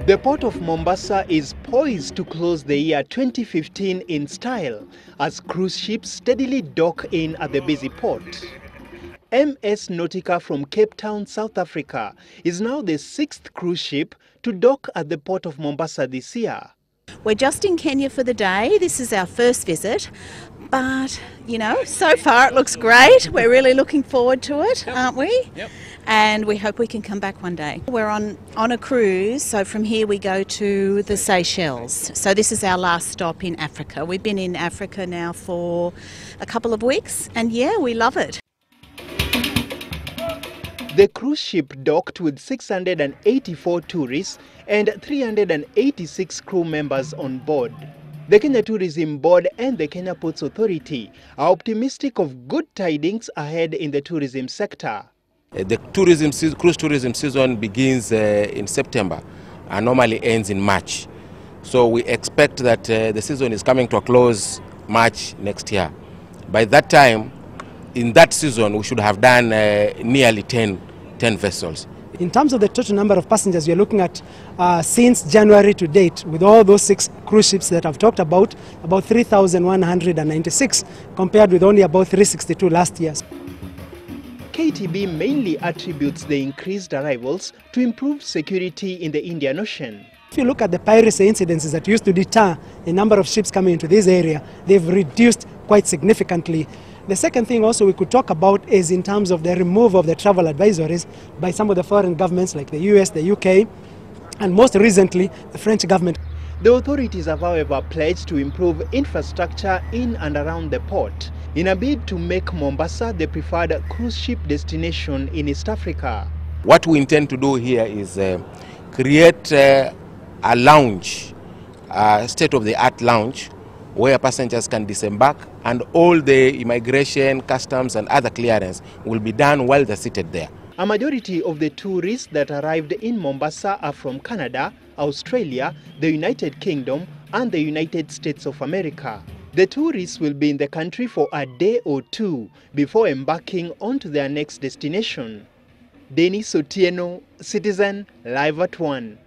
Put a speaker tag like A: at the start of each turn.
A: The port of Mombasa is poised to close the year 2015 in style as cruise ships steadily dock in at the busy port. MS Nautica from Cape Town, South Africa is now the 6th cruise ship to dock at the port of Mombasa this year.
B: We're just in Kenya for the day. This is our first visit, but so far it looks great. We're really looking forward to it, aren't we?
C: Yep.
B: And we hope we can come back one day. We're on a cruise, so from here we go to the Seychelles. So this is our last stop in Africa. We've been in Africa now for a couple of weeks, and yeah, we love it.
A: The cruise ship docked with 684 tourists and 386 crew members on board. The Kenya Tourism Board and the Kenya Ports Authority are optimistic of good tidings ahead in the tourism sector.
C: The cruise tourism season begins in September and normally ends in March. So we expect that the season is coming to a close March next year. By that time, in that season, we should have done nearly 10 vessels.
D: In terms of the total number of passengers, we are looking at since January to date, with all those 6 cruise ships that I've talked about 3,196 compared with only about 362 last year.
A: KTB mainly attributes the increased arrivals to improved security in the Indian Ocean.
D: If you look at the piracy incidences that used to deter a number of ships coming into this area, they've reduced quite significantly. The second thing also we could talk about is in terms of the removal of the travel advisories by some of the foreign governments like the US, the UK, and most recently the French government.
A: The authorities have, however, pledged to improve infrastructure in and around the port in a bid to make Mombasa the preferred cruise ship destination in East Africa.
C: What we intend to do here is create a lounge, state-of-the-art lounge, where passengers can disembark and all the immigration, customs and other clearance will be done while they're seated there.
A: A majority of the tourists that arrived in Mombasa are from Canada, Australia, the United Kingdom and the United States of America. The tourists will be in the country for a day or two before embarking onto their next destination. Denis Otieno, Citizen, Live at 1.